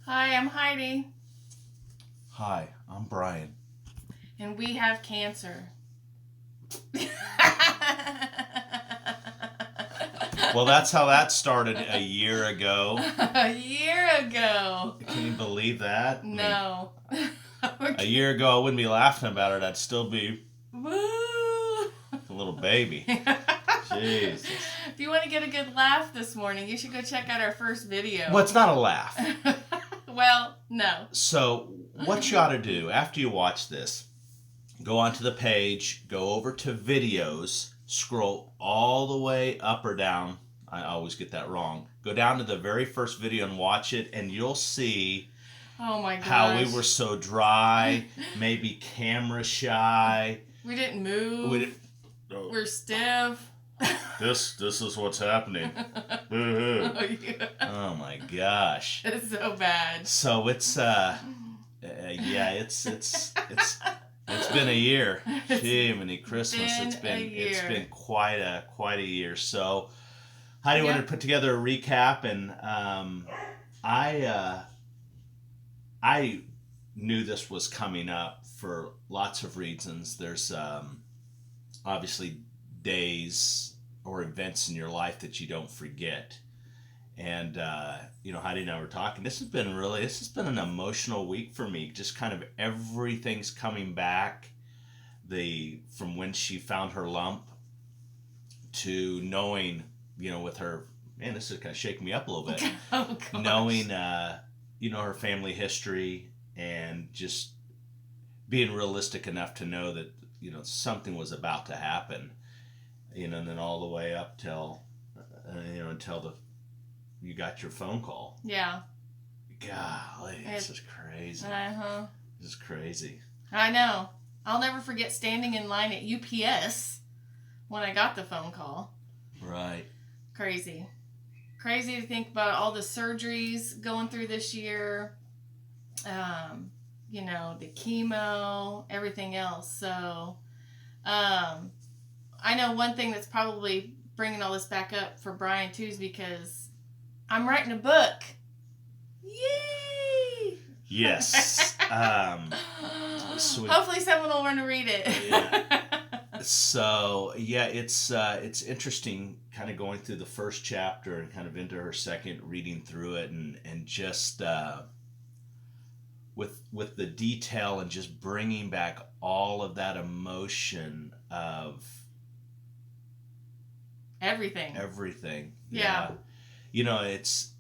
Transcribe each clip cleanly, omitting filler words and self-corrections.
Hi, I'm Heidi. Hi, I'm Brian. And we have cancer. Well, that's how that started a year ago. A year ago. Can you believe that? No. A year ago, I wouldn't be laughing about it. I'd still be Woo! a little baby. Jesus. If you want to get a good laugh this morning, you should go check out our first video. Well, it's not a laugh. Well, no. So, what you ought to do after you watch this, go onto the page, go over to videos, scroll all the way up or down. I always get that wrong. Go down to the very first video and watch it, and you'll see Oh my gosh. how we were so dry, maybe camera shy. We didn't move. We're stiff. This is what's happening. Oh my gosh. It's so bad. So it's it's been a year. Gee, many Christmas. It's been quite a year. So Heidi wanted to put together a recap, and I knew this was coming up for lots of reasons. There's obviously days or events in your life that you don't forget. And Heidi and I were talking. This has been an emotional week for me. Just kind of everything's coming back. From when she found her lump to knowing, with her, man, this is kind of shaking me up a little bit. Oh, gosh. Knowing, her family history, and just being realistic enough to know that, something was about to happen, and then all the way up till, until you got your phone call. Yeah. Golly, this is crazy. Uh-huh. This is crazy. I know. I'll never forget standing in line at UPS when I got the phone call. Right. Crazy. Crazy to think about all the surgeries going through this year. The chemo, everything else. So, I know one thing that's probably bringing all this back up for Brian too is because I'm writing a book. Yay! Yes. So hopefully someone will want to read it. Yeah. So it's interesting, kind of going through the first chapter and kind of into her second, reading through it, and just with the detail and just bringing back all of that emotion of everything. Yeah. It's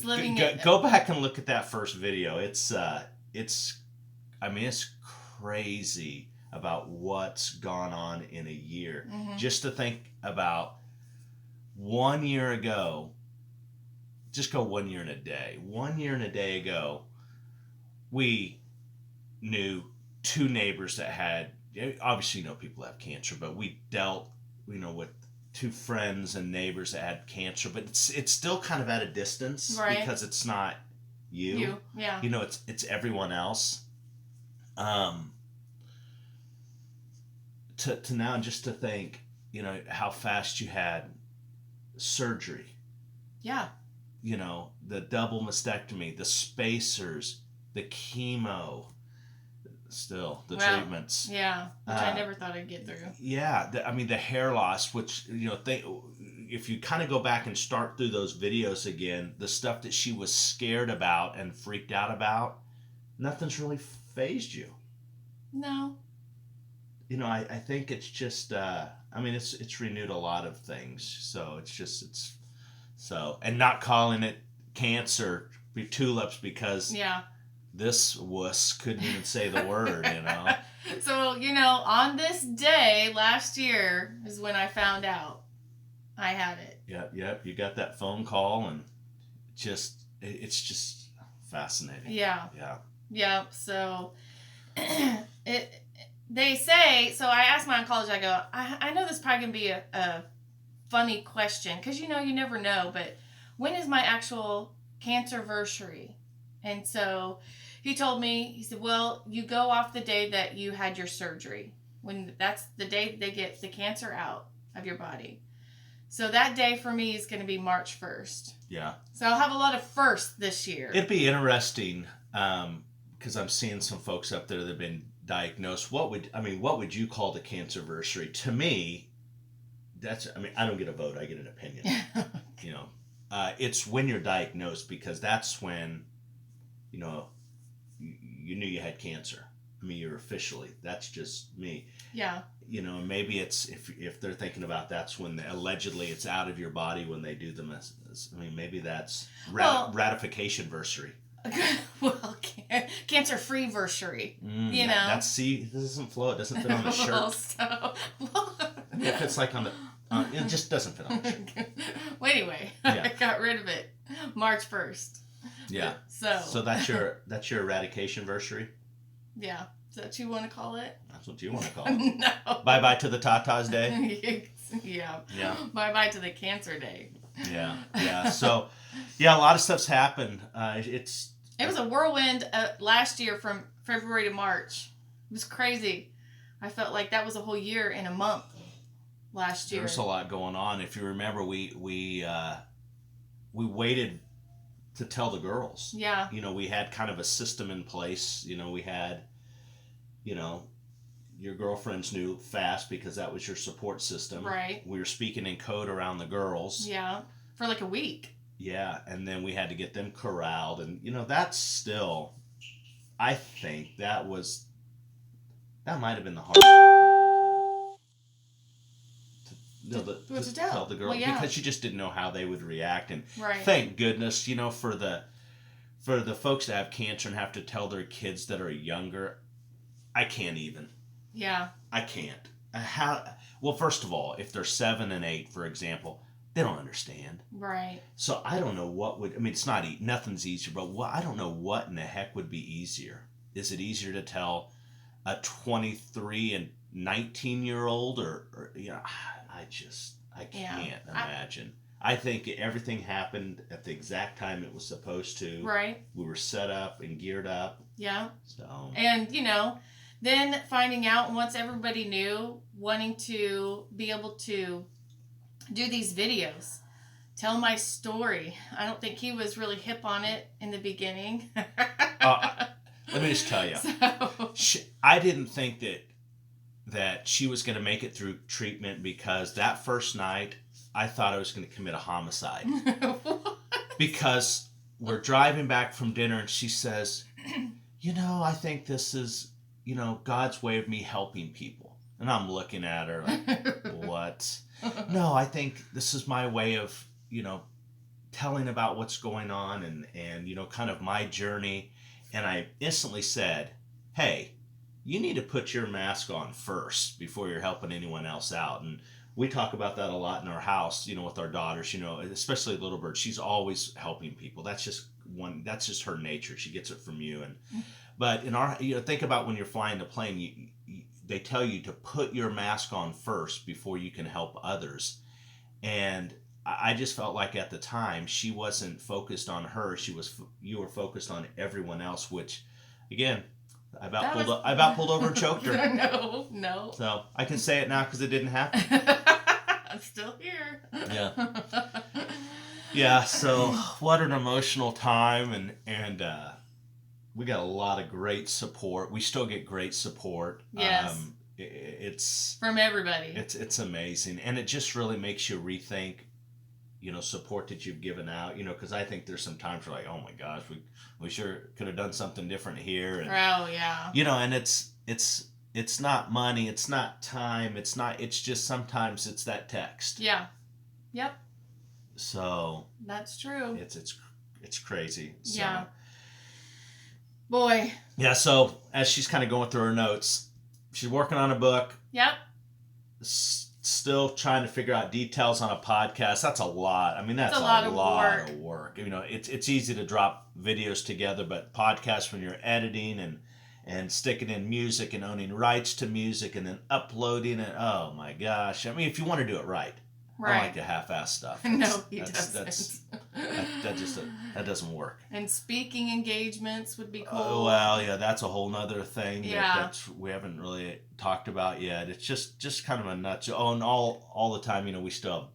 living. Go back and look at that first video. It's crazy about what's gone on in a year. Mm-hmm. Just to think about 1 year ago, just go 1 year and a day. 1 year and a day ago, we knew two neighbors that had, obviously people have cancer, but we dealt, with two friends and neighbors that had cancer, but it's still kind of at a distance, right? Because it's not you. Yeah. It's everyone else. To now, just to think, how fast you had surgery. Yeah. The double mastectomy, the spacers, the chemo, still the treatments. Yeah, which I never thought I'd get through. Yeah, the hair loss, which if you kind of go back and start through those videos again, the stuff that she was scared about and freaked out about, nothing's really phased you. No. I think it's just it's renewed a lot of things. So and not calling it cancer tulips because this wuss couldn't even say the word, So, on this day last year is when I found out I had it. Yep. You got that phone call, and it's just fascinating. Yeah. Yeah. Yeah. So they say, so I asked my oncologist, I go, I know this is probably going to be a funny question because, you never know, but when is my actual Cancerversary? And so he told me, he said, well, you go off the day that you had your surgery. When that's the day they get the cancer out of your body. So that day for me is going to be March 1st. Yeah. So I'll have a lot of firsts this year. It'd be interesting because I'm seeing some folks up there that have been diagnosed. What would you call the Cancerversary? To me, I don't get a vote. I get an opinion. You know, it's when you're diagnosed, because that's when, you know, you knew you had cancer. I mean, you're officially. That's just me. Yeah. You know, maybe it's if they're thinking about that's when allegedly it's out of your body when they do them. I mean, maybe that's ratification-versary. Well, cancer-free versary. You know, that's it doesn't flow. It doesn't fit on the shirt. I mean, if it's like on the, it just doesn't fit on the shirt. Well, anyway, I got rid of it March 1st. Yeah. So that's your eradication-versary? Yeah. Is that what you want to call it? That's what you want to call it. No. Bye-bye to the Tatas Day? Yeah. Yeah. Bye-bye to the Cancer Day. Yeah. So, yeah, a lot of stuff's happened. It was a whirlwind last year from February to March. It was crazy. I felt like that was a whole year in a month last year. There's a lot going on. If you remember, we waited to tell the girls. Yeah. You know, we had kind of a system in place. You know, we had, you know, your girlfriends knew fast because that was your support system. Right. We were speaking in code around the girls. Yeah. For like a week. Yeah. And then we had to get them corralled. And, you know, that's still, I think that might have been the hardest to tell the girls, because you just didn't know how they would react. And thank goodness, you know, for the folks that have cancer and have to tell their kids that are younger, I can't even. Yeah. I can't. Well, first of all, if they're 7 and 8, for example, they don't understand. Right. So I don't know it's not, nothing's easier, but I don't know what in the heck would be easier. Is it easier to tell a 23 and 19-year-old or you know, I can't imagine. I think everything happened at the exact time it was supposed to. Right. We were set up and geared up. Yeah. So. And, you know, then finding out once everybody knew, wanting to be able to do these videos, tell my story. I don't think he was really hip on it in the beginning. Let me just tell you. I didn't think that she was going to make it through treatment, because that first night I thought I was going to commit a homicide. Because we're driving back from dinner and she says, you know, I think this is, you know, God's way of me helping people. And I'm looking at her like, what? No, I think this is my way of, you know, telling about what's going on and you know, kind of my journey. And I instantly said, hey, you need to put your mask on first before you're helping anyone else out. And we talk about that a lot in our house, you know, with our daughters, you know, especially Little Bird. She's always helping people. That's just her nature. She gets it from you. But in our, you know, think about when you're flying the plane, they tell you to put your mask on first before you can help others. And I just felt like at the time she wasn't focused on her. You were focused on everyone else, which again, I about pulled over and choked her. No. So I can say it now because it didn't happen. I'm still here. Yeah. Yeah. So what an emotional time, and we got a lot of great support. We still get great support. Yes. It's from everybody. It's amazing, and it just really makes you rethink, you know, support that you've given out, you know, because I think there's some times where like, oh my gosh, we sure could have done something different here. And, oh yeah. You know, and it's not money, it's not time, it's just sometimes it's that text. Yeah. Yep. So. That's true. It's crazy. So. Yeah. Boy. Yeah. So as she's kind of going through her notes, she's working on a book. Yep. Still trying to figure out details on a podcast. That's a lot. I mean, that's a lot of work. You know, it's easy to drop videos together, but podcasts, when you're editing and sticking in music and owning rights to music and then uploading it, oh my gosh. I mean, if you want to do it right. I don't like the half-ass stuff. No, he doesn't. That doesn't work. And speaking engagements would be cool. Oh, well, yeah, that's a whole nother thing that we haven't really talked about yet. It's just kind of a nutshell. Oh, and all the time, you know, we still have,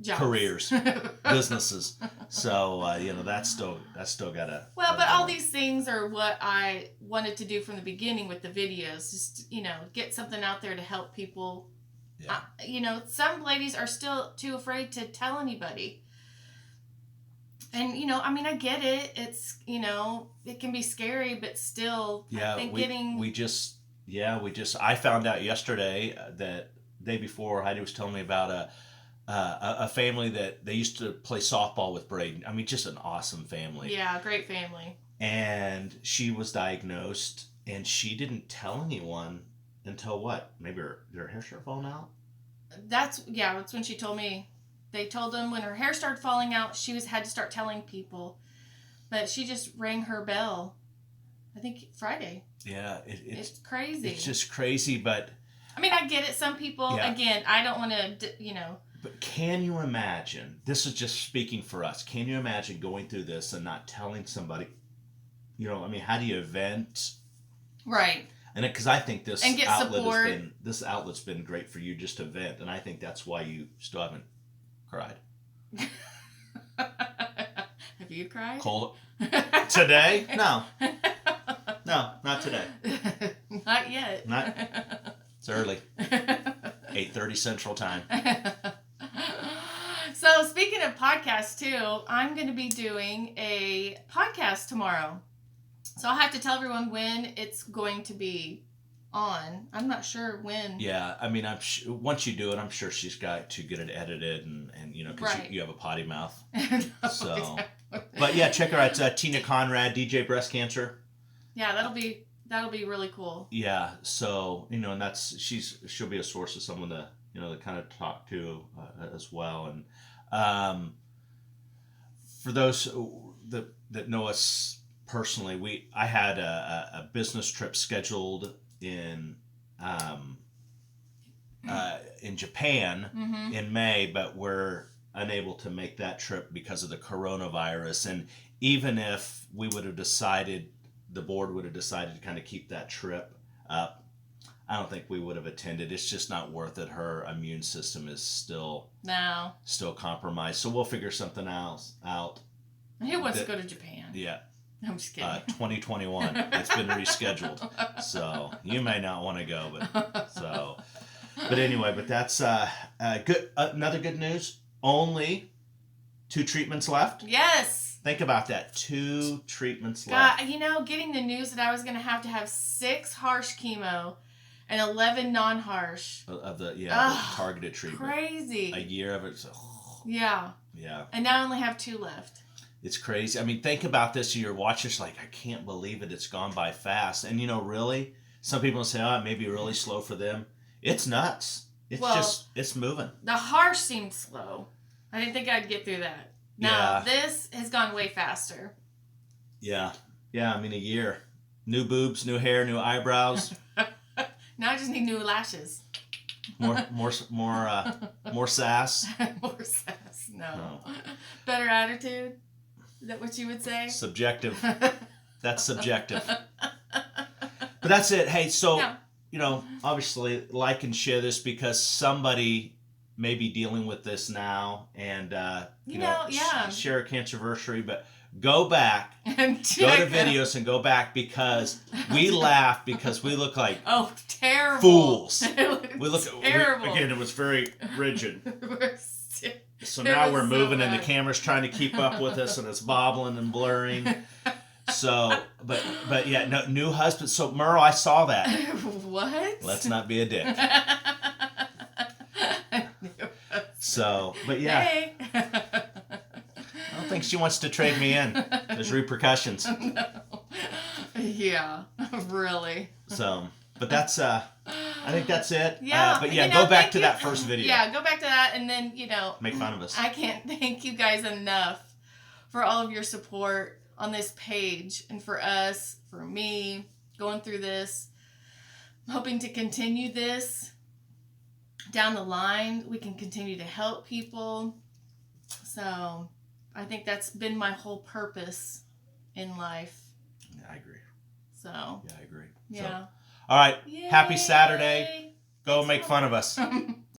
Jobs. careers, businesses. So that's still gotta. Well, but all these things are what I wanted to do from the beginning with the videos. Just get something out there to help people. Yeah. Some ladies are still too afraid to tell anybody. And I get it. It's it can be scary, but still, yeah. I think I found out yesterday that day before Heidi was telling me about a family that they used to play softball with Braden. I mean, just an awesome family. Yeah, great family. And she was diagnosed, and she didn't tell anyone until what? Maybe her hair started falling out? That's when she told me. They told them when her hair started falling out, she had to start telling people. But she just rang her bell, I think Friday. Yeah. It's crazy. It's just crazy, but... I mean, I get it. Some people, again, I don't want to, But can you imagine, this is just speaking for us, can you imagine going through this and not telling somebody, how do you vent? Right. And because I think this and get support. This outlet's been great for you just to vent, and I think that's why you still haven't cried. Have you cried? Today? No. No, not today. Not yet. It's early. 8:30 Central Time. So speaking of podcasts too, I'm going to be doing a podcast tomorrow. So I'll have to tell everyone when it's going to be on. I'm not sure when. Yeah, I mean, once you do it, I'm sure she's got to get it edited and because you have a potty mouth. No, so, exactly. But yeah, check her out. It's Tina Conrad, DJ Breast Cancer. Yeah, that'll be really cool. Yeah, so and she'll be a source of someone to to kind of talk to as well. And for those that know us personally, I had a business trip scheduled in Japan in May, but we're unable to make that trip because of the coronavirus. And even if we would have decided, the board would have decided to kind of keep that trip up, I don't think we would have attended. It's just not worth it. Her immune system is still compromised. So we'll figure something else out. Who wants to go to Japan? Yeah. I'm just kidding. 2021. It's been rescheduled. So you may not want to go, but anyway, but that's good. Another good news. Only 2 treatments left. Yes. Think about that. 2 treatments left. Getting the news that I was going to have 6 harsh chemo and 11 non-harsh. Of the targeted treatment. Crazy. A year of it. Yeah. Yeah. And now I only have 2 left. It's crazy. I mean, think about this. You're watching, it's like, I can't believe it. It's gone by fast. And really, some people say, it may be really slow for them. It's nuts. It's moving. The harsh seemed slow. I didn't think I'd get through that. Now, this has gone way faster. Yeah. Yeah, I mean, a year. New boobs, new hair, new eyebrows. Now I just need new lashes. More sass. More sass. No. Better attitude. Is that what you would say? Subjective. That's subjective. But that's it. Hey, so, obviously like and share this because somebody may be dealing with this now and, share a Cancerversary, but go back, go to videos and go back because we laugh because we look like terrible fools. We look terrible. Again, it was very rigid. So now we're moving and the camera's trying to keep up with us and it's bobbling and blurring. So, but yeah, no, new husband. So Merle, I saw that. What? Let's not be a dick. So, but yeah. Hey. I don't think she wants to trade me in. There's repercussions. No. Yeah, really. So, but that's, I think that's it. Yeah. But yeah, go back to that first video. Yeah, go back to that and then, make fun of us. I can't thank you guys enough for all of your support on this page and for us, for me, going through this. I'm hoping to continue this down the line. We can continue to help people. So I think that's been my whole purpose in life. Yeah, I agree. So. Yeah, I agree. Yeah. So, all right. Yay. Happy Saturday. Go make fun of us.